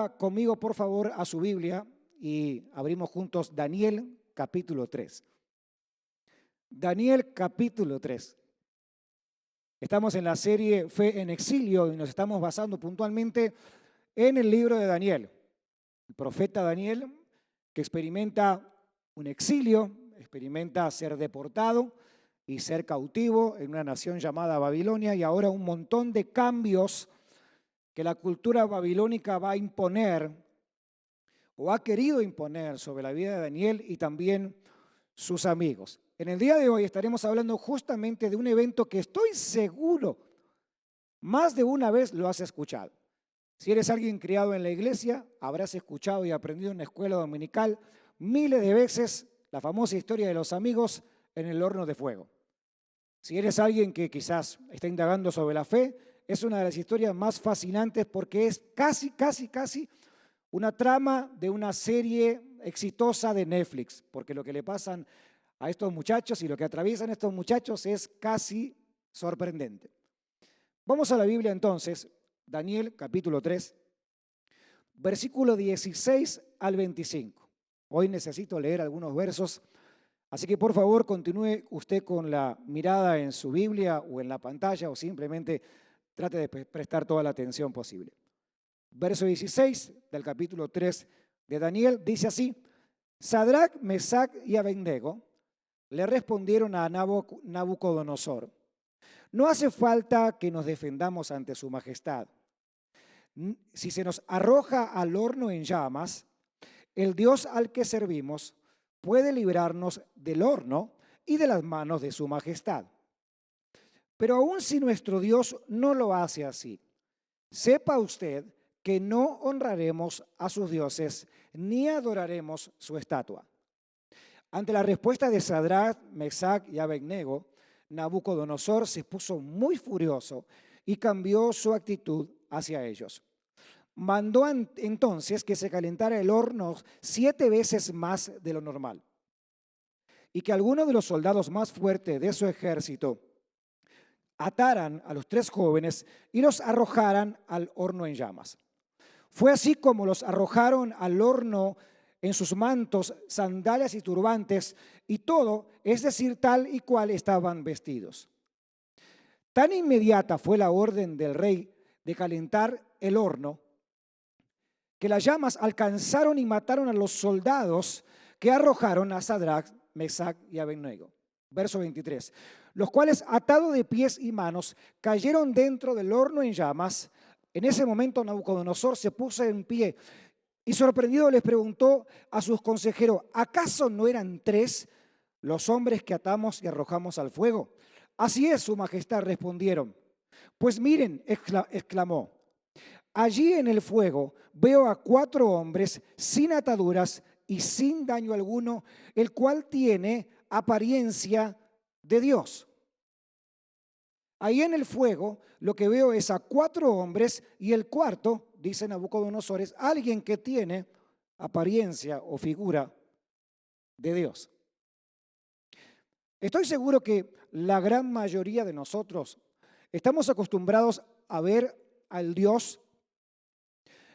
Vaya conmigo, por favor, a su Biblia y abrimos juntos Daniel capítulo 3. Daniel capítulo 3. Estamos en la serie Fe en Exilio y nos estamos basando puntualmente en el libro de Daniel. El profeta Daniel que experimenta un exilio, experimenta ser deportado y ser cautivo en una nación llamada Babilonia y ahora un montón de cambios que la cultura babilónica va a imponer o ha querido imponer sobre la vida de Daniel y también sus amigos. En el día de hoy estaremos hablando justamente de un evento que estoy seguro más de una vez lo has escuchado. Si eres alguien criado en la iglesia, habrás escuchado y aprendido en la escuela dominical miles de veces la famosa historia de los amigos en el horno de fuego. Si eres alguien que quizás está indagando sobre la fe, es una de las historias más fascinantes porque es casi una trama de una serie exitosa de Netflix, porque lo que le pasan a estos muchachos y lo que atraviesan estos muchachos es casi sorprendente. Vamos a la Biblia entonces, Daniel capítulo 3, versículo 16 al 25. Hoy necesito leer algunos versos, así que por favor continúe usted con la mirada en su Biblia o en la pantalla o simplemente trate de prestar toda la atención posible. Verso 16 del capítulo 3 de Daniel dice así: Sadrac, Mesac y Abednego le respondieron a Nabucodonosor: no hace falta que nos defendamos ante su majestad. Si se nos arroja al horno en llamas, el Dios al que servimos puede librarnos del horno y de las manos de su majestad. Pero aun si nuestro Dios no lo hace así, sepa usted que no honraremos a sus dioses ni adoraremos su estatua. Ante la respuesta de Sadrac, Mesac y Abednego, Nabucodonosor se puso muy furioso y cambió su actitud hacia ellos. Mandó entonces que se calentara el horno 7 veces más de lo normal y que algunos de los soldados más fuertes de su ejército ataran a los 3 jóvenes y los arrojaran al horno en llamas. Fue así como los arrojaron al horno en sus mantos, sandalias y turbantes y todo, es decir, tal y cual estaban vestidos. Tan inmediata fue la orden del rey de calentar el horno que las llamas alcanzaron y mataron a los soldados que arrojaron a Sadrac, Mesac y Abednego. Verso 23. Los cuales, atados de pies y manos, cayeron dentro del horno en llamas. En ese momento Nabucodonosor se puso en pie y sorprendido les preguntó a sus consejeros: ¿acaso no eran 3 los hombres que atamos y arrojamos al fuego? Así es, su majestad, respondieron. Pues miren, exclamó, allí en el fuego veo a 4 hombres sin ataduras y sin daño alguno, el cual tiene apariencia de Dios. Ahí en el fuego lo que veo es a 4 hombres y el cuarto, dice Nabucodonosor, es alguien que tiene apariencia o figura de Dios. Estoy seguro que la gran mayoría de nosotros estamos acostumbrados a ver al Dios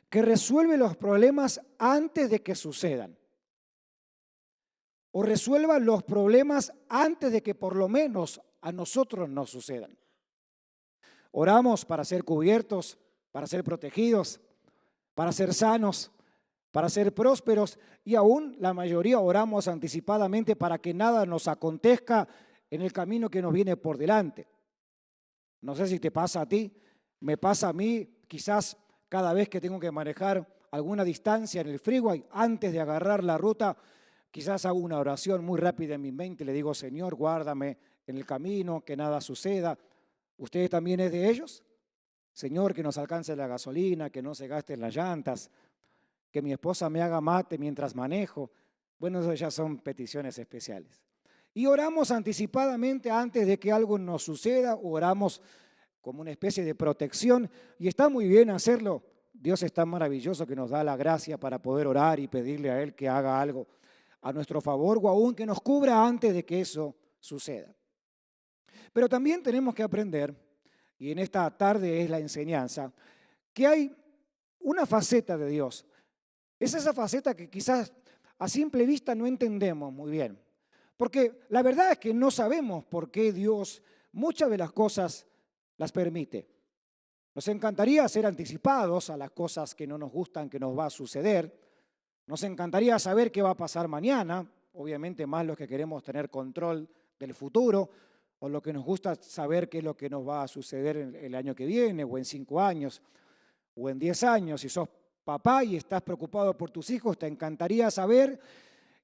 que resuelve los problemas antes de que sucedan, o resuelva los problemas antes de que por lo menos a nosotros nos sucedan. Oramos para ser cubiertos, para ser protegidos, para ser sanos, para ser prósperos y aún la mayoría oramos anticipadamente para que nada nos acontezca en el camino que nos viene por delante. No sé si te pasa a ti, me pasa a mí, quizás cada vez que tengo que manejar alguna distancia en el freeway, antes de agarrar la ruta, quizás hago una oración muy rápida en mi mente, le digo: Señor, guárdame en el camino, que nada suceda. ¿Ustedes también es de ellos? Señor, que nos alcance la gasolina, que no se gasten las llantas, que mi esposa me haga mate mientras manejo. Bueno, eso ya son peticiones especiales. Y oramos anticipadamente antes de que algo nos suceda, oramos como una especie de protección y está muy bien hacerlo. Dios es tan maravilloso que nos da la gracia para poder orar y pedirle a Él que haga algo a nuestro favor o aún que nos cubra antes de que eso suceda. Pero también tenemos que aprender, y en esta tarde es la enseñanza, que hay una faceta de Dios. Es esa faceta que quizás a simple vista no entendemos muy bien. Porque la verdad es que no sabemos por qué Dios muchas de las cosas las permite. Nos encantaría ser anticipados a las cosas que no nos gustan, que nos va a suceder. Nos encantaría saber qué va a pasar mañana, obviamente más los que queremos tener control del futuro, o lo que nos gusta saber qué es lo que nos va a suceder el año que viene, o en 5 años, o en 10 años. Si sos papá y estás preocupado por tus hijos, te encantaría saber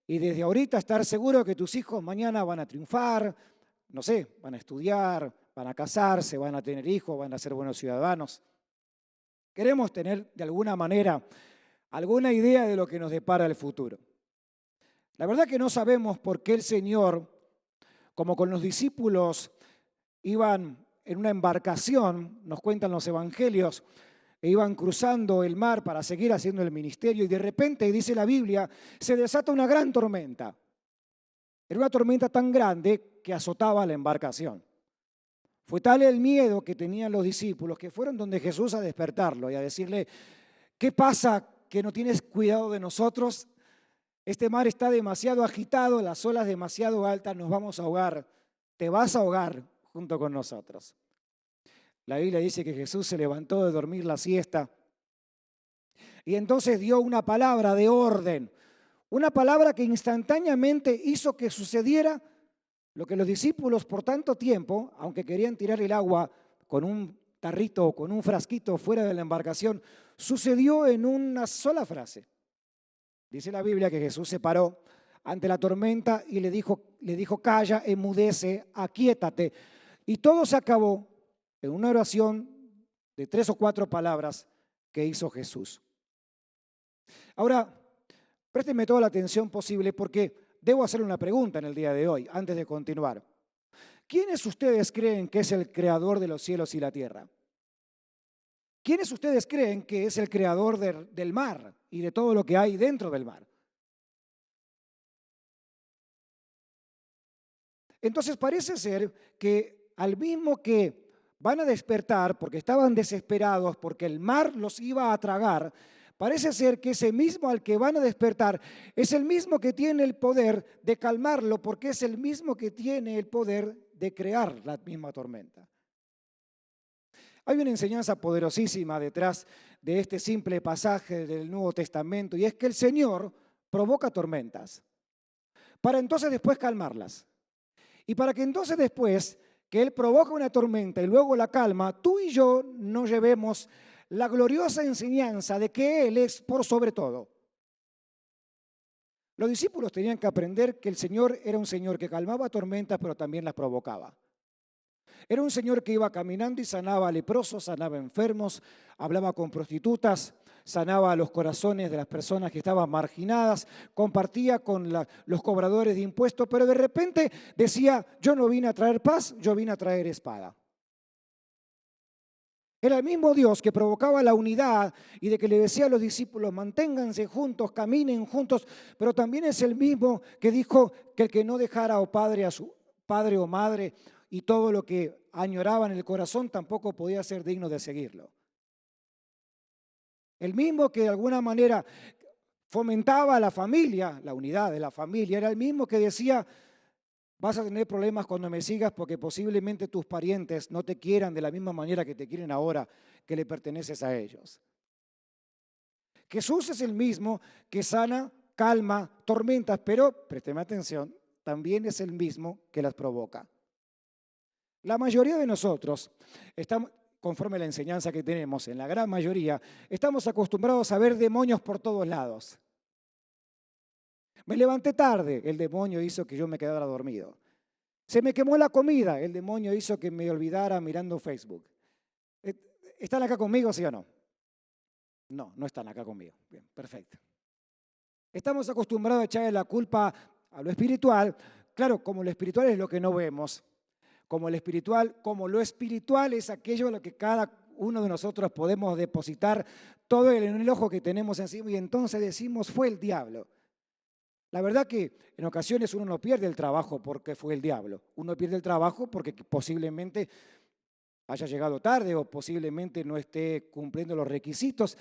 y desde ahorita estar seguro que tus hijos mañana van a triunfar, no sé, van a estudiar, van a casarse, van a tener hijos, van a ser buenos ciudadanos. Queremos tener de alguna manera alguna idea de lo que nos depara el futuro. La verdad que no sabemos por qué el Señor, como con los discípulos iban en una embarcación, nos cuentan los evangelios, e iban cruzando el mar para seguir haciendo el ministerio y de repente, dice la Biblia, se desata una gran tormenta. Era una tormenta tan grande que azotaba la embarcación. Fue tal el miedo que tenían los discípulos que fueron donde Jesús a despertarlo y a decirle, ¿qué pasa que no tienes cuidado de nosotros? Este mar está demasiado agitado, las olas demasiado altas, nos vamos a ahogar. Te vas a ahogar junto con nosotros. La Biblia dice que Jesús se levantó de dormir la siesta y entonces dio una palabra de orden, una palabra que instantáneamente hizo que sucediera lo que los discípulos por tanto tiempo, aunque querían tirar el agua con un tarrito o con un frasquito fuera de la embarcación, sucedió en una sola frase. Dice la Biblia que Jesús se paró ante la tormenta y le dijo, calla, enmudece, aquíétate. Y todo se acabó en una oración de 3 o 4 palabras que hizo Jesús. Ahora, présteme toda la atención posible porque debo hacer una pregunta en el día de hoy, antes de continuar. ¿Quiénes ustedes creen que es el creador de los cielos y la tierra? ¿Quiénes ustedes creen que es el creador del mar y de todo lo que hay dentro del mar? Entonces parece ser que al mismo que van a despertar porque estaban desesperados, porque el mar los iba a tragar, parece ser que ese mismo al que van a despertar es el mismo que tiene el poder de calmarlo, porque es el mismo que tiene el poder de crear la misma tormenta. Hay una enseñanza poderosísima detrás de este simple pasaje del Nuevo Testamento, y es que el Señor provoca tormentas para entonces después calmarlas. Y para que entonces después que Él provoca una tormenta y luego la calma, tú y yo nos llevemos la gloriosa enseñanza de que Él es por sobre todo. Los discípulos tenían que aprender que el Señor era un Señor que calmaba tormentas, pero también las provocaba. Era un Señor que iba caminando y sanaba a leprosos, sanaba enfermos, hablaba con prostitutas, sanaba los corazones de las personas que estaban marginadas, compartía con los cobradores de impuestos, pero de repente decía, yo no vine a traer paz, yo vine a traer espada. Era el mismo Dios que provocaba la unidad y de que le decía a los discípulos, manténganse juntos, caminen juntos, pero también es el mismo que dijo que el que no dejara o padre a su padre o madre y todo lo que añoraba en el corazón tampoco podía ser digno de seguirlo. El mismo que de alguna manera fomentaba la familia, la unidad de la familia, era el mismo que decía, vas a tener problemas cuando me sigas porque posiblemente tus parientes no te quieran de la misma manera que te quieren ahora que le perteneces a ellos. Jesús es el mismo que sana, calma, tormentas, pero, présteme atención, también es el mismo que las provoca. La mayoría de nosotros estamos, conforme a la enseñanza que tenemos, en la gran mayoría, estamos acostumbrados a ver demonios por todos lados. Me levanté tarde, el demonio hizo que yo me quedara dormido. Se me quemó la comida, el demonio hizo que me olvidara mirando Facebook. ¿Están acá conmigo, sí o no? No, no están acá conmigo. Bien, perfecto. Estamos acostumbrados a echarle la culpa a lo espiritual. Claro, como lo espiritual es lo que no vemos. Como lo espiritual es aquello a lo que cada uno de nosotros podemos depositar todo el enojo que tenemos encima y entonces decimos, fue el diablo. La verdad que en ocasiones uno no pierde el trabajo porque fue el diablo. Uno pierde el trabajo porque posiblemente haya llegado tarde o posiblemente no esté cumpliendo los requisitos.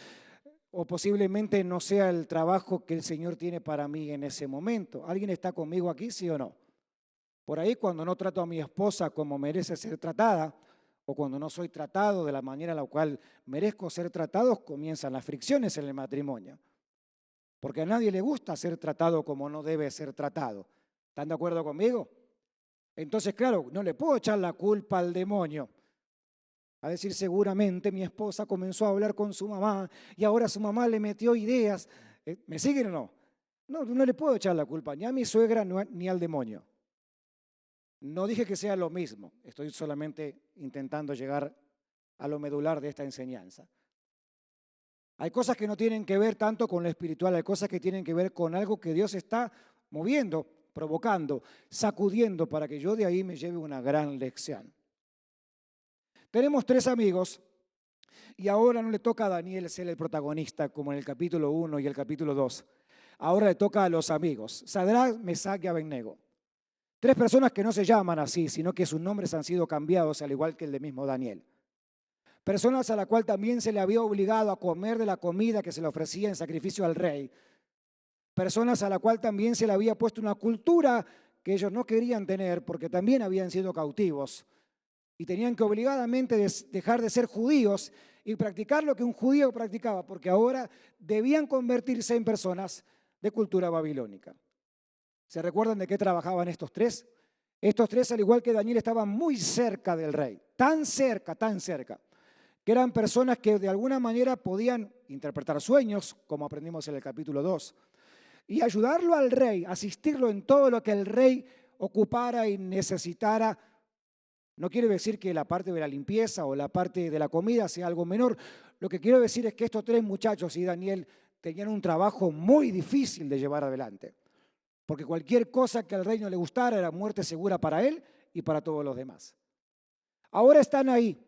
o posiblemente no sea el trabajo que el Señor tiene para mí en ese momento. ¿Alguien está conmigo aquí, sí o no? Por ahí cuando no trato a mi esposa como merece ser tratada, o cuando no soy tratado de la manera en la cual merezco ser tratado, comienzan las fricciones en el matrimonio. Porque a nadie le gusta ser tratado como no debe ser tratado. ¿Están de acuerdo conmigo? Entonces, claro, no le puedo echar la culpa al demonio. A decir, seguramente mi esposa comenzó a hablar con su mamá y ahora su mamá le metió ideas. ¿Me siguen o no? No, no le puedo echar la culpa ni a mi suegra ni al demonio. No dije que sea lo mismo, estoy solamente intentando llegar a lo medular de esta enseñanza. Hay cosas que no tienen que ver tanto con lo espiritual, hay cosas que tienen que ver con algo que Dios está moviendo, provocando, sacudiendo para que yo de ahí me lleve una gran lección. Tenemos 3 amigos y ahora no le toca a Daniel ser el protagonista como en el capítulo 1 y el capítulo 2. Ahora le toca a los amigos, Sadrac, Mesac y Abednego. 3 personas que no se llaman así, sino que sus nombres han sido cambiados, al igual que el de mismo Daniel. Personas a la cual también se le había obligado a comer de la comida que se le ofrecía en sacrificio al rey. Personas a la cual también se le había puesto una cultura que ellos no querían tener porque también habían sido cautivos y tenían que obligadamente dejar de ser judíos y practicar lo que un judío practicaba, porque ahora debían convertirse en personas de cultura babilónica. ¿Se recuerdan de qué trabajaban estos 3? Estos 3, al igual que Daniel, estaban muy cerca del rey, tan cerca, que eran personas que de alguna manera podían interpretar sueños, como aprendimos en el capítulo 2, y ayudarlo al rey, asistirlo en todo lo que el rey ocupara y necesitara. No quiere decir que la parte de la limpieza o la parte de la comida sea algo menor. Lo que quiero decir es que estos 3 muchachos y Daniel tenían un trabajo muy difícil de llevar adelante. Porque cualquier cosa que al rey no le gustara era muerte segura para él y para todos los demás. Ahora están ahí.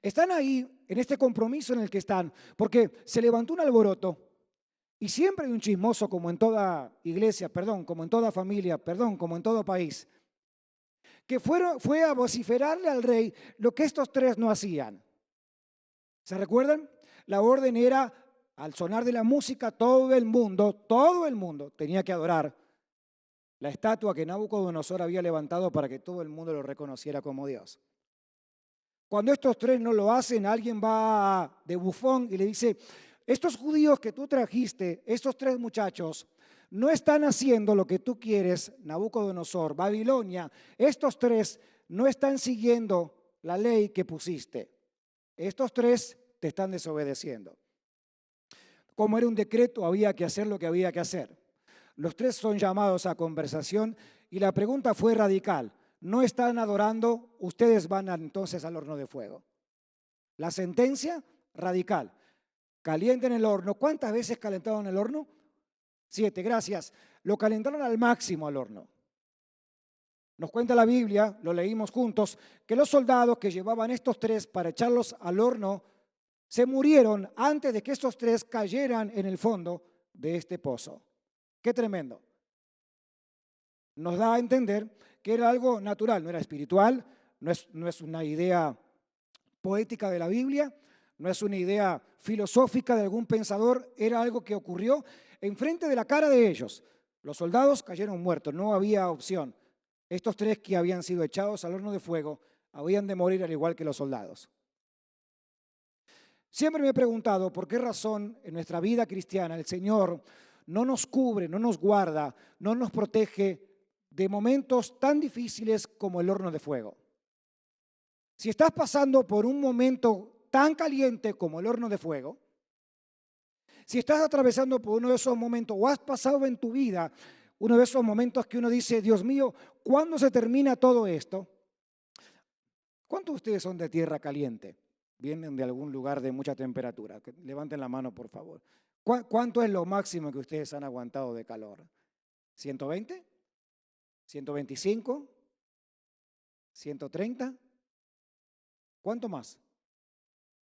Están ahí en este compromiso en el que están, porque se levantó un alboroto y siempre hay un chismoso como en toda iglesia, como en toda familia, como en todo país, que fue a vociferarle al rey lo que estos 3 no hacían. ¿Se recuerdan? La orden era, al sonar de la música, todo el mundo tenía que adorar la estatua que Nabucodonosor había levantado para que todo el mundo lo reconociera como Dios. Cuando estos 3 no lo hacen, alguien va de bufón y le dice, estos judíos que tú trajiste, estos 3 muchachos, no están haciendo lo que tú quieres, Nabucodonosor, Babilonia. Estos 3 no están siguiendo la ley que pusiste. Estos 3 te están desobedeciendo. Como era un decreto, había que hacer lo que había que hacer. Los 3 son llamados a conversación y la pregunta fue radical. No están adorando, ustedes van entonces al horno de fuego. La sentencia, radical. Calienten el horno. ¿Cuántas veces calentaron el horno? 7, gracias. Lo calentaron al máximo al horno. Nos cuenta la Biblia, lo leímos juntos, que los soldados que llevaban estos 3 para echarlos al horno se murieron antes de que estos 3 cayeran en el fondo de este pozo. ¡Qué tremendo! Nos da a entender que era algo natural, no era espiritual, no es una idea poética de la Biblia, no es una idea filosófica de algún pensador, era algo que ocurrió enfrente de la cara de ellos. Los soldados cayeron muertos, no había opción. Estos 3 que habían sido echados al horno de fuego habían de morir al igual que los soldados. Siempre me he preguntado por qué razón en nuestra vida cristiana el Señor no nos cubre, no nos guarda, no nos protege de momentos tan difíciles como el horno de fuego. Si estás pasando por un momento tan caliente como el horno de fuego, si estás atravesando por uno de esos momentos o has pasado en tu vida uno de esos momentos que uno dice, Dios mío, ¿cuándo se termina todo esto? ¿Cuántos de ustedes son de tierra caliente? Vienen de algún lugar de mucha temperatura. Levanten la mano, por favor. ¿Cuánto es lo máximo que ustedes han aguantado de calor? ¿120? ¿125? ¿130? ¿Cuánto más?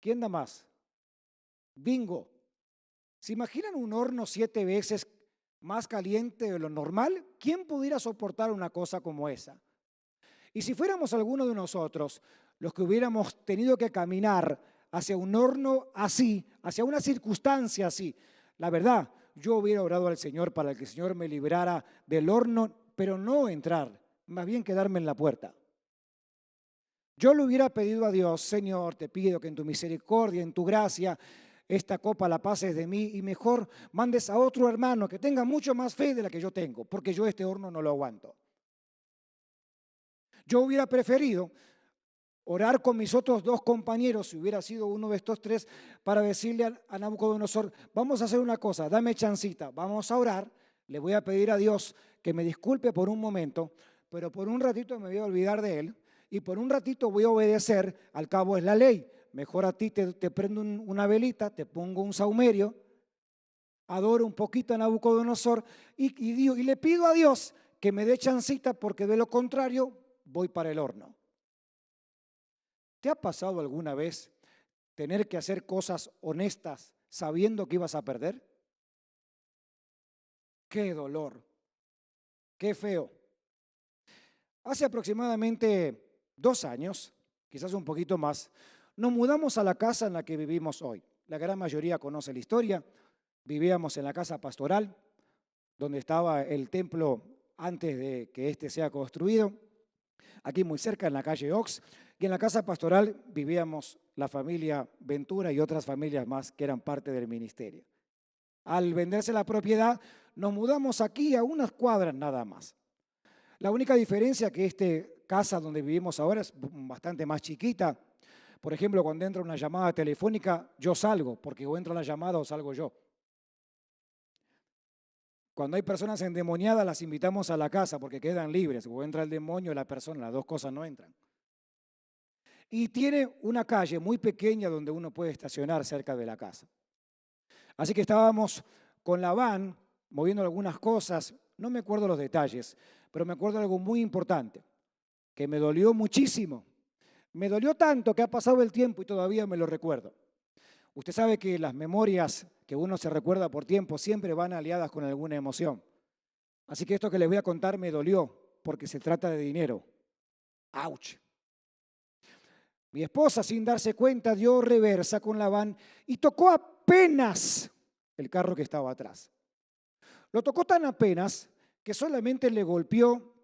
¿Quién da más? Bingo. ¿Se imaginan un horno 7 veces más caliente de lo normal? ¿Quién pudiera soportar una cosa como esa? Y si fuéramos alguno de nosotros, los que hubiéramos tenido que caminar hacia un horno así, hacia una circunstancia así. La verdad, yo hubiera orado al Señor para que el Señor me librara del horno, pero no entrar, más bien quedarme en la puerta. Yo le hubiera pedido a Dios: Señor, te pido que en tu misericordia, en tu gracia, esta copa la pases de mí y mejor mandes a otro hermano que tenga mucho más fe de la que yo tengo, porque yo este horno no lo aguanto. Yo hubiera preferido orar con mis otros dos compañeros, si hubiera sido uno de estos tres, para decirle a Nabucodonosor: vamos a hacer una cosa, dame chancita, vamos a orar, le voy a pedir a Dios que me disculpe por un momento, pero por un ratito me voy a olvidar de él y por un ratito voy a obedecer, al cabo es la ley. Mejor a ti te prendo una velita, te pongo un saumerio, adoro un poquito a Nabucodonosor y le pido a Dios que me dé chancita, porque de lo contrario voy para el horno. ¿Te ha pasado alguna vez tener que hacer cosas honestas sabiendo que ibas a perder? ¡Qué dolor! ¡Qué feo! Hace aproximadamente 2 años, quizás un poquito más, nos mudamos a la casa en la que vivimos hoy. La gran mayoría conoce la historia. Vivíamos en la casa pastoral, donde estaba el templo antes de que este sea construido, aquí muy cerca en la calle Ox. Y en la casa pastoral vivíamos la familia Ventura y otras familias más que eran parte del ministerio. Al venderse la propiedad, nos mudamos aquí a unas cuadras nada más. La única diferencia que esta casa donde vivimos ahora es bastante más chiquita. Por ejemplo, cuando entra una llamada telefónica, yo salgo, porque o entra la llamada o salgo yo. Cuando hay personas endemoniadas, las invitamos a la casa porque quedan libres. O entra el demonio o la persona, las dos cosas no entran. Y tiene una calle muy pequeña donde uno puede estacionar cerca de la casa. Así que estábamos con la van, moviendo algunas cosas, no me acuerdo los detalles, pero me acuerdo de algo muy importante, que me dolió muchísimo. Me dolió tanto que ha pasado el tiempo y todavía me lo recuerdo. Usted sabe que las memorias que uno se recuerda por tiempo siempre van aliadas con alguna emoción. Así que esto que les voy a contar me dolió porque se trata de dinero. ¡Auch! Mi esposa, sin darse cuenta, dio reversa con la van y tocó apenas el carro que estaba atrás. Lo tocó tan apenas que solamente le golpeó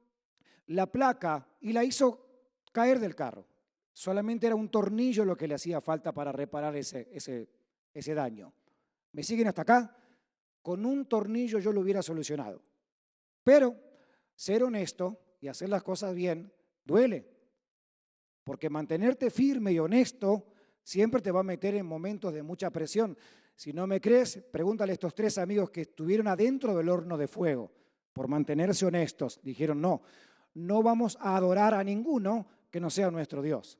la placa y la hizo caer del carro. Solamente era un tornillo lo que le hacía falta para reparar ese daño. ¿Me siguen hasta acá? Con un tornillo yo lo hubiera solucionado. Pero ser honesto y hacer las cosas bien duele. Porque mantenerte firme y honesto siempre te va a meter en momentos de mucha presión. Si no me crees, pregúntale a estos 3 amigos que estuvieron adentro del horno de fuego por mantenerse honestos. Dijeron: no vamos a adorar a ninguno que no sea nuestro Dios.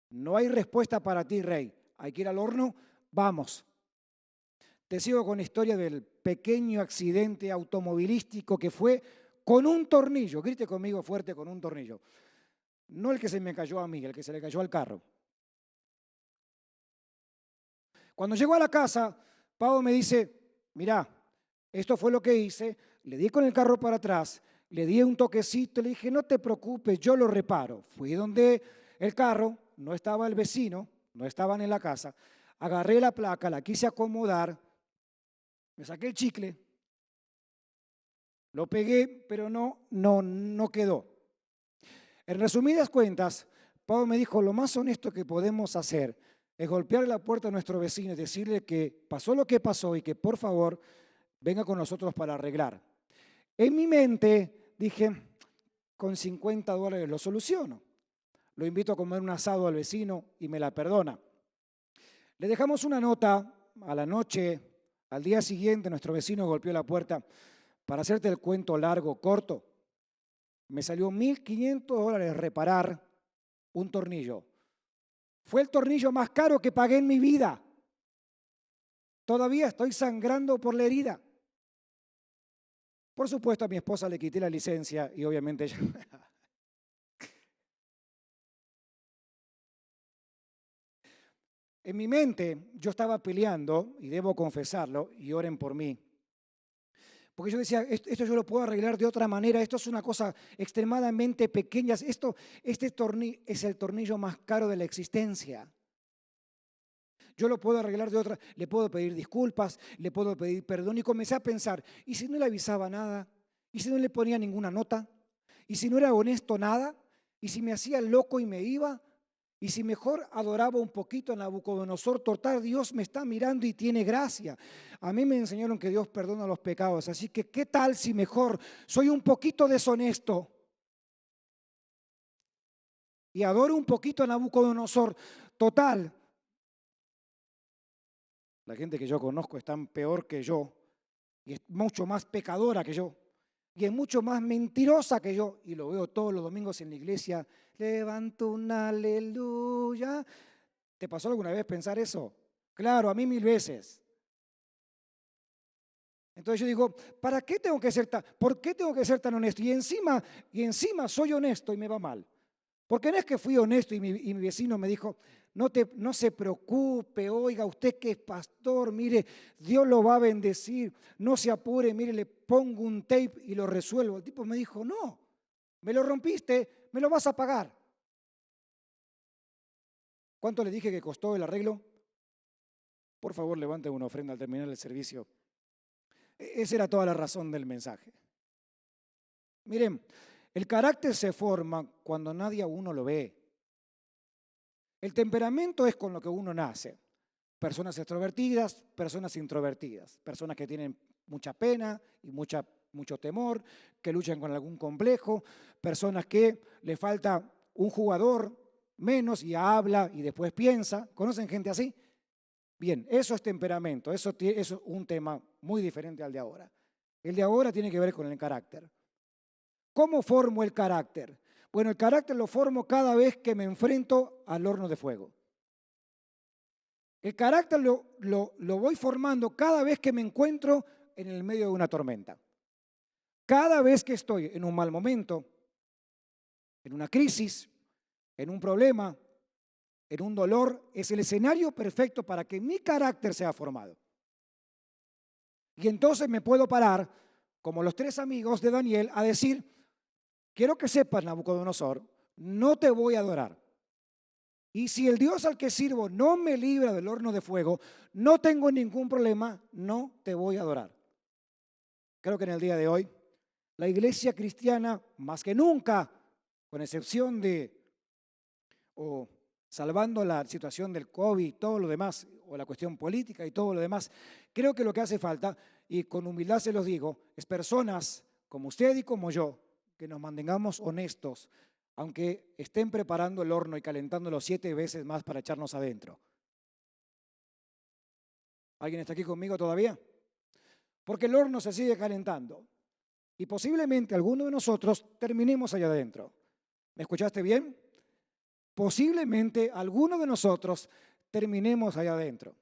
No hay respuesta para ti, rey. Hay que ir al horno, vamos. Te sigo con la historia del pequeño accidente automovilístico que fue con un tornillo. Grite conmigo fuerte: con un tornillo. No el que se me cayó a mí, el que se le cayó al carro. Cuando llegó a la casa, Pau me dice: mirá, esto fue lo que hice. Le di con el carro para atrás, le di un toquecito, le dije: no te preocupes, yo lo reparo. Fui donde el carro, no estaba el vecino, no estaban en la casa. Agarré la placa, la quise acomodar, me saqué el chicle, lo pegué, pero no quedó. En resumidas cuentas, Pablo me dijo: lo más honesto que podemos hacer es golpear la puerta a nuestro vecino y decirle que pasó lo que pasó y que por favor venga con nosotros para arreglar. En mi mente dije: con $50 lo soluciono. Lo invito a comer un asado al vecino y me la perdona. Le dejamos una nota a la noche. Al día siguiente nuestro vecino golpeó la puerta. Para hacerte el cuento largo, corto, me salió $1.500 reparar un tornillo. Fue el tornillo más caro que pagué en mi vida. Todavía estoy sangrando por la herida. Por supuesto, a mi esposa le quité la licencia y obviamente ella... En mi mente yo estaba peleando, y debo confesarlo, y oren por mí. Porque yo decía: esto yo lo puedo arreglar de otra manera, esto es una cosa extremadamente pequeña, este tornillo es el tornillo más caro de la existencia. Yo lo puedo arreglar de otra, le puedo pedir disculpas, le puedo pedir perdón. Y comencé a pensar, ¿y si no le avisaba nada? ¿Y si no le ponía ninguna nota? ¿Y si no era honesto nada? ¿Y si me hacía loco y me iba? ¿Y si mejor adoraba un poquito a Nabucodonosor? Total, Dios me está mirando y tiene gracia. A mí me enseñaron que Dios perdona los pecados, así que ¿qué tal si mejor soy un poquito deshonesto y adoro un poquito a Nabucodonosor? Total, la gente que yo conozco es tan peor que yo y es mucho más pecadora que yo y es mucho más mentirosa que yo, y lo veo todos los domingos en la iglesia. Levanto un aleluya. ¿Te pasó alguna vez pensar eso? Claro, a mí 1000 veces. Entonces yo digo, ¿para qué tengo que ser por qué tengo que ser tan honesto? Y encima soy honesto y me va mal. Porque no es que fui honesto y mi vecino me dijo, no se preocupe, oiga, usted que es pastor, mire, Dios lo va a bendecir, no se apure, mire, le pongo un tape y lo resuelvo. El tipo me dijo, no, me lo rompiste, me lo vas a pagar. ¿Cuánto le dije que costó el arreglo? Por favor, levante una ofrenda al terminar el servicio. Esa era toda la razón del mensaje. Miren, el carácter se forma cuando nadie a uno lo ve. El temperamento es con lo que uno nace. Personas extrovertidas, personas introvertidas, personas que tienen mucha pena y mucho temor, que luchan con algún complejo, personas que le falta un jugador menos y habla y después piensa. ¿Conocen gente así? Bien, eso es temperamento, eso es un tema muy diferente al de ahora. El de ahora tiene que ver con el carácter. ¿Cómo formo el carácter? Bueno, el carácter lo formo cada vez que me enfrento al horno de fuego. El carácter lo voy formando cada vez que me encuentro en el medio de una tormenta. Cada vez que estoy en un mal momento, en una crisis, en un problema, en un dolor, es el escenario perfecto para que mi carácter sea formado. Y entonces me puedo parar, como los 3 amigos de Daniel, a decir, quiero que sepas, Nabucodonosor, no te voy a adorar. Y si el Dios al que sirvo no me libra del horno de fuego, no tengo ningún problema, no te voy a adorar. Creo que en el día de hoy, la iglesia cristiana, más que nunca, con excepción o salvando la situación del COVID y todo lo demás, o la cuestión política y todo lo demás, creo que lo que hace falta, y con humildad se los digo, es personas como usted y como yo, que nos mantengamos honestos, aunque estén preparando el horno y calentándolo 7 veces más para echarnos adentro. ¿Alguien está aquí conmigo todavía? Porque el horno se sigue calentando y posiblemente alguno de nosotros terminemos allá adentro. ¿Me escuchaste bien? Posiblemente alguno de nosotros terminemos allá adentro.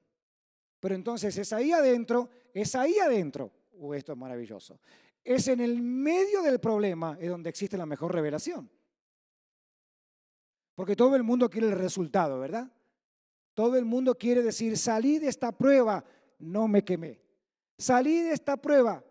Pero entonces es ahí adentro, esto es maravilloso. Es en el medio del problema es donde existe la mejor revelación. Porque todo el mundo quiere el resultado, ¿verdad? Todo el mundo quiere decir, salí de esta prueba, no me quemé. Salí de esta prueba,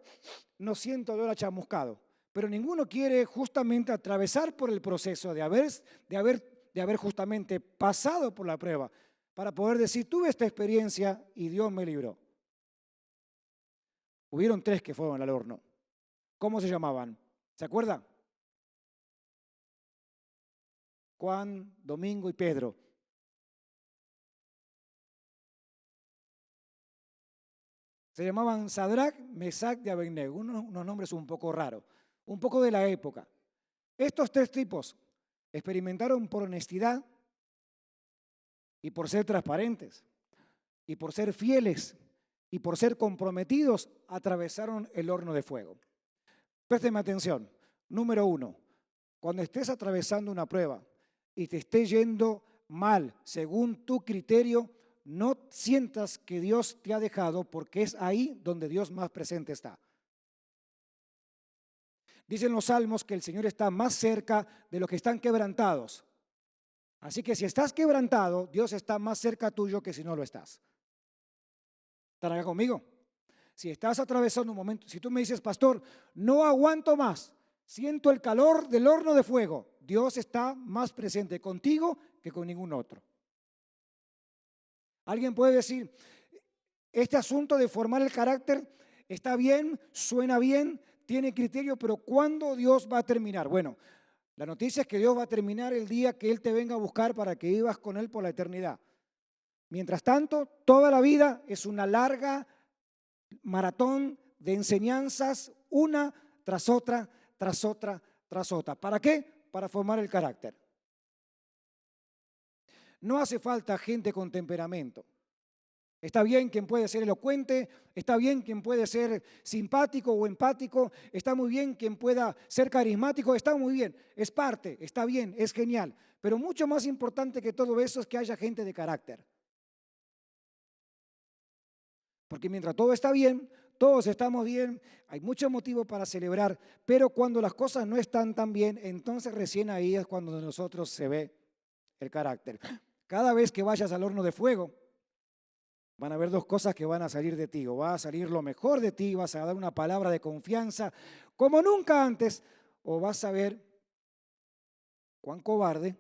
no siento dolor chamuscado. Pero ninguno quiere justamente atravesar por el proceso de haber justamente pasado por la prueba para poder decir, tuve esta experiencia y Dios me libró. Hubieron 3 que fueron al horno. ¿Cómo se llamaban? ¿Se acuerda? Juan, Domingo y Pedro. Se llamaban Sadrach, Mesach y Abednego, unos nombres un poco raros, un poco de la época. Estos 3 tipos experimentaron por honestidad y por ser transparentes y por ser fieles y por ser comprometidos, atravesaron el horno de fuego. Présteme atención. Número 1, cuando estés atravesando una prueba y te esté yendo mal según tu criterio, no sientas que Dios te ha dejado, porque es ahí donde Dios más presente está. Dicen los salmos que el Señor está más cerca de los que están quebrantados. Así que si estás quebrantado, Dios está más cerca tuyo que si no lo estás. ¿Están acá conmigo? Si estás atravesando un momento, si tú me dices, pastor, no aguanto más, siento el calor del horno de fuego, Dios está más presente contigo que con ningún otro. Alguien puede decir, este asunto de formar el carácter está bien, suena bien, tiene criterio, pero ¿cuándo Dios va a terminar? Bueno, la noticia es que Dios va a terminar el día que Él te venga a buscar para que vivas con Él por la eternidad. Mientras tanto, toda la vida es una larga maratón de enseñanzas, una tras otra, tras otra, tras otra. ¿Para qué? Para formar el carácter. No hace falta gente con temperamento. Está bien quien puede ser elocuente, está bien quien puede ser simpático o empático, está muy bien quien pueda ser carismático, está muy bien, es parte, está bien, es genial. Pero mucho más importante que todo eso es que haya gente de carácter. Porque mientras todo está bien, todos estamos bien, hay mucho motivo para celebrar, pero cuando las cosas no están tan bien, entonces recién ahí es cuando de nosotros se ve el carácter. Cada vez que vayas al horno de fuego, van a haber dos cosas que van a salir de ti, o va a salir lo mejor de ti, vas a dar una palabra de confianza como nunca antes, o vas a ver cuán cobarde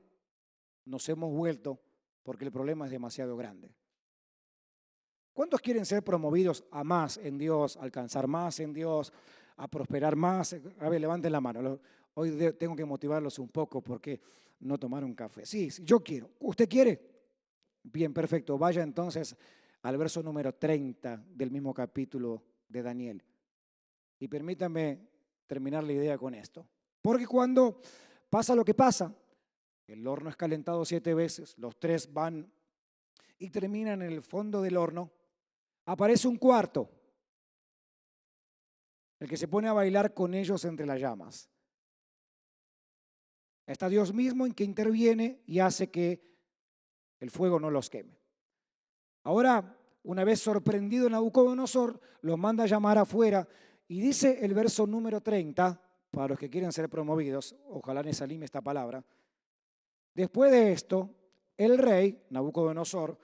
nos hemos vuelto porque el problema es demasiado grande. ¿Cuántos quieren ser promovidos a más en Dios, a alcanzar más en Dios, a prosperar más? A ver, levanten la mano. Hoy tengo que motivarlos un poco porque no tomaron café. Sí, yo quiero. ¿Usted quiere? Bien, perfecto. Vaya entonces al verso número 30 del mismo capítulo de Daniel. Y permítanme terminar la idea con esto. Porque cuando pasa lo que pasa, el horno es calentado 7 veces, los 3 van y terminan en el fondo del horno, aparece un cuarto, el que se pone a bailar con ellos entre las llamas. Está Dios mismo en que interviene y hace que el fuego no los queme. Ahora, una vez sorprendido Nabucodonosor, los manda a llamar afuera y dice el verso número 30, para los que quieren ser promovidos, ojalá les anime esta palabra. Después de esto, el rey, Nabucodonosor,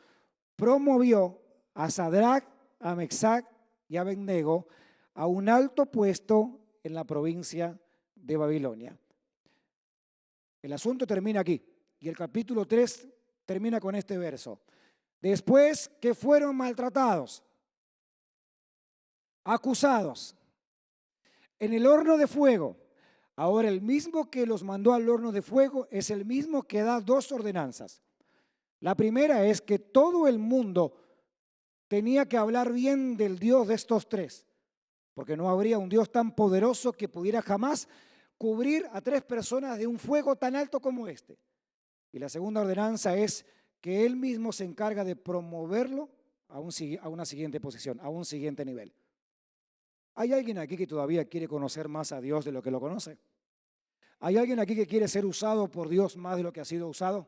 promovió a Sadrac, a Mesach y a Abednego a un alto puesto en la provincia de Babilonia. El asunto termina aquí y el capítulo 3 termina con este verso. Después que fueron maltratados, acusados, en el horno de fuego, ahora el mismo que los mandó al horno de fuego es el mismo que da 2 ordenanzas. La primera es que todo el mundo tenía que hablar bien del Dios de estos 3, porque no habría un Dios tan poderoso que pudiera jamás cubrir a 3 personas de un fuego tan alto como este. Y la segunda ordenanza es que Él mismo se encarga de promoverlo a una siguiente posición, a un siguiente nivel. ¿Hay alguien aquí que todavía quiere conocer más a Dios de lo que lo conoce? ¿Hay alguien aquí que quiere ser usado por Dios más de lo que ha sido usado?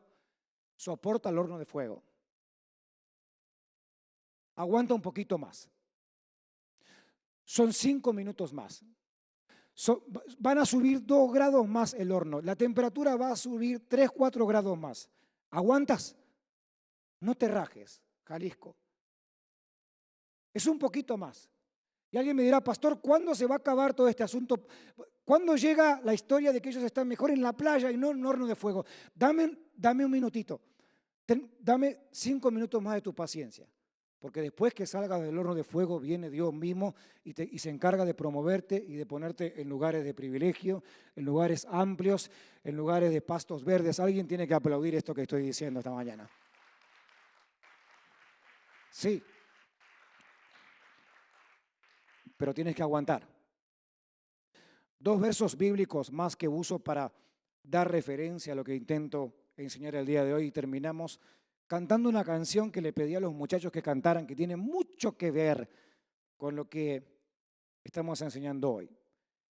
Soporta el horno de fuego. Aguanta un poquito más. Son 5 minutos más. Van a subir 2 grados más el horno. La temperatura va a subir 3, 4 grados más. ¿Aguantas? No te rajes, Jalisco. Es un poquito más. Y alguien me dirá, pastor, ¿cuándo se va a acabar todo este asunto? ¿Cuándo llega la historia de que ellos están mejor en la playa y no en un horno de fuego? Dame un minutito. Dame 5 minutos más de tu paciencia. Porque después que salgas del horno de fuego viene Dios mismo y se encarga de promoverte y de ponerte en lugares de privilegio, en lugares amplios, en lugares de pastos verdes. Alguien tiene que aplaudir esto que estoy diciendo esta mañana. Sí. Pero tienes que aguantar. 2 versos bíblicos más que uso para dar referencia a lo que intento enseñar el día de hoy y terminamos cantando una canción que le pedí a los muchachos que cantaran, que tiene mucho que ver con lo que estamos enseñando hoy.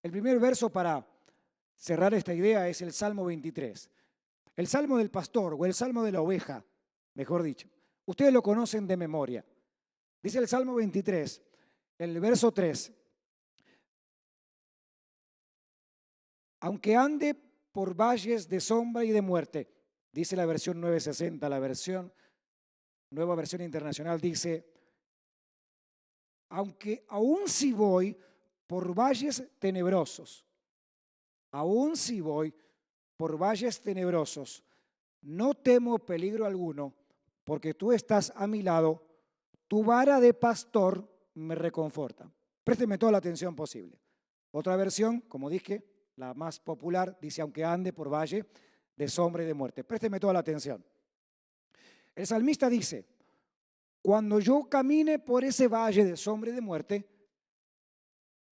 El primer verso para cerrar esta idea es el Salmo 23. El Salmo del pastor o el Salmo de la oveja, mejor dicho. Ustedes lo conocen de memoria. Dice el Salmo 23, el verso 3. Aunque ande por valles de sombra y de muerte, dice la versión 960, nueva versión internacional dice, aunque aún si voy por valles tenebrosos, aún si voy por valles tenebrosos, no temo peligro alguno, porque tú estás a mi lado, tu vara de pastor me reconforta. Présteme toda la atención posible. Otra versión, como dije, la más popular, dice, aunque ande por valle de sombra y de muerte. Présteme toda la atención. El salmista dice, cuando yo camine por ese valle de sombra y de muerte,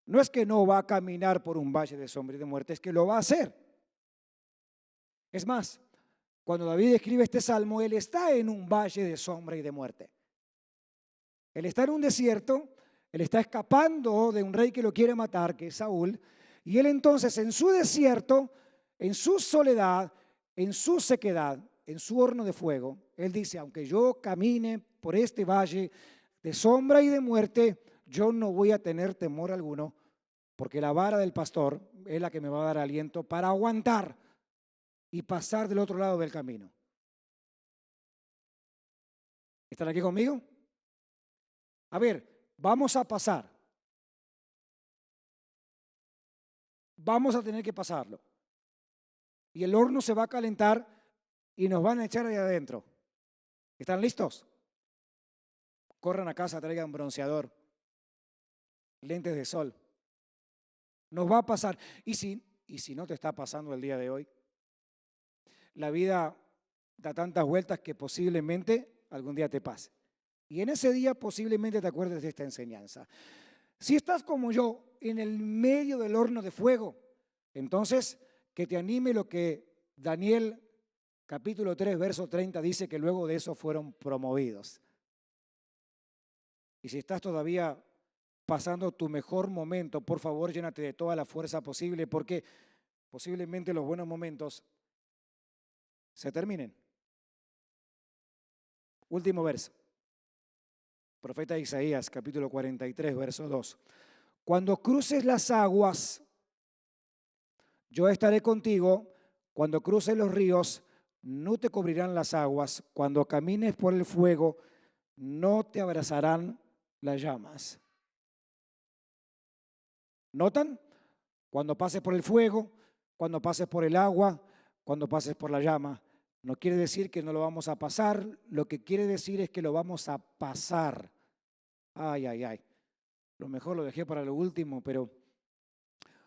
no es que no va a caminar por un valle de sombra y de muerte, es que lo va a hacer. Es más, cuando David escribe este salmo, él está en un valle de sombra y de muerte. Él está en un desierto, él está escapando de un rey que lo quiere matar, que es Saúl, y él entonces en su desierto, en su soledad, en su sequedad, en su horno de fuego, él dice, aunque yo camine por este valle de sombra y de muerte, yo no voy a tener temor alguno, porque la vara del pastor es la que me va a dar aliento para aguantar y pasar del otro lado del camino. ¿Están aquí conmigo? A ver, vamos a pasar. Vamos a tener que pasarlo. Y el horno se va a calentar y nos van a echar ahí adentro. ¿Están listos? Corran a casa, traigan bronceador, lentes de sol. Nos va a pasar. ¿Y si no te está pasando el día de hoy? La vida da tantas vueltas que posiblemente algún día te pase. Y en ese día posiblemente te acuerdes de esta enseñanza. Si estás como yo en el medio del horno de fuego, entonces que te anime lo que Daniel capítulo 3, verso 30 dice que luego de eso fueron promovidos. Y si estás todavía pasando tu mejor momento, por favor llénate de toda la fuerza posible porque posiblemente los buenos momentos se terminen. Último verso. Profeta Isaías, capítulo 43, verso 2. Cuando cruces las aguas, yo estaré contigo. Cuando cruces los ríos, no te cubrirán las aguas. Cuando camines por el fuego, no te abrazarán las llamas. ¿Notan? Cuando pases por el fuego, cuando pases por el agua, cuando pases por la llama. No quiere decir que no lo vamos a pasar, lo que quiere decir es que lo vamos a pasar. Ay, ay, ay. Lo mejor lo dejé para lo último, pero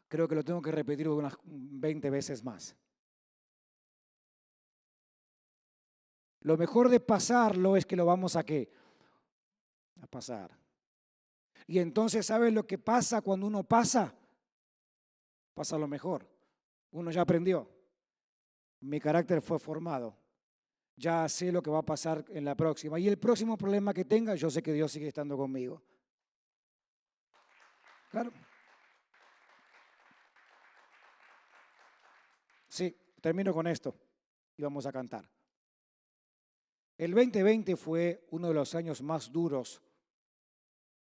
creo que lo tengo que repetir unas 20 veces más. Lo mejor de pasarlo es que lo vamos a ¿qué? A pasar. Y entonces, ¿sabes lo que pasa cuando uno pasa? Pasa lo mejor. Uno ya aprendió. Mi carácter fue formado. Ya sé lo que va a pasar en la próxima. Y el próximo problema que tenga, yo sé que Dios sigue estando conmigo. Claro. Sí, termino con esto y vamos a cantar. El 2020 fue uno de los años más duros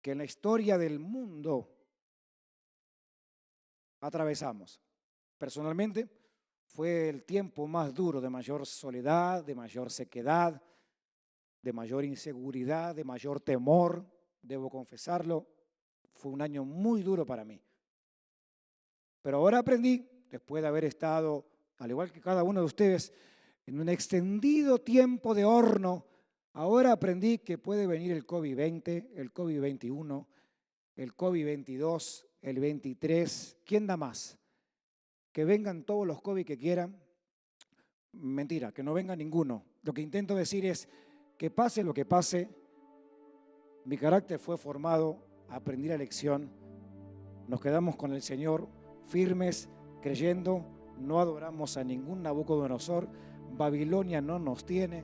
que en la historia del mundo atravesamos. Personalmente, fue el tiempo más duro, de mayor soledad, de mayor sequedad, de mayor inseguridad, de mayor temor, debo confesarlo. Fue un año muy duro para mí. Pero ahora aprendí, después de haber estado, al igual que cada uno de ustedes, en un extendido tiempo de horno, ahora aprendí que puede venir el COVID-20, el COVID-21, el COVID-22, el 23. ¿Quién da más? Que vengan todos los COVID que quieran. Mentira, que no venga ninguno. Lo que intento decir es que pase lo que pase, mi carácter fue formado, aprendí la lección, nos quedamos con el Señor firmes, creyendo, no adoramos a ningún Nabucodonosor, Babilonia no nos tiene,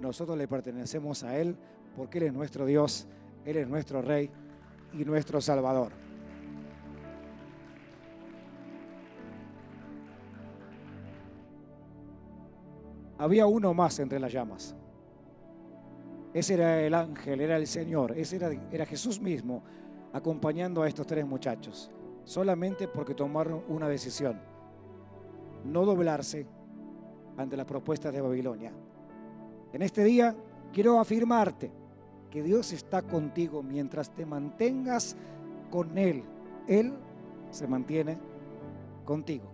nosotros le pertenecemos a Él porque Él es nuestro Dios, Él es nuestro Rey y nuestro Salvador. Había uno más entre las llamas. Ese era el ángel, era el Señor, ese era Jesús mismo acompañando a estos tres muchachos, solamente porque tomaron una decisión, no doblarse ante las propuestas de Babilonia. En este día quiero afirmarte que Dios está contigo mientras te mantengas con Él. Él se mantiene contigo.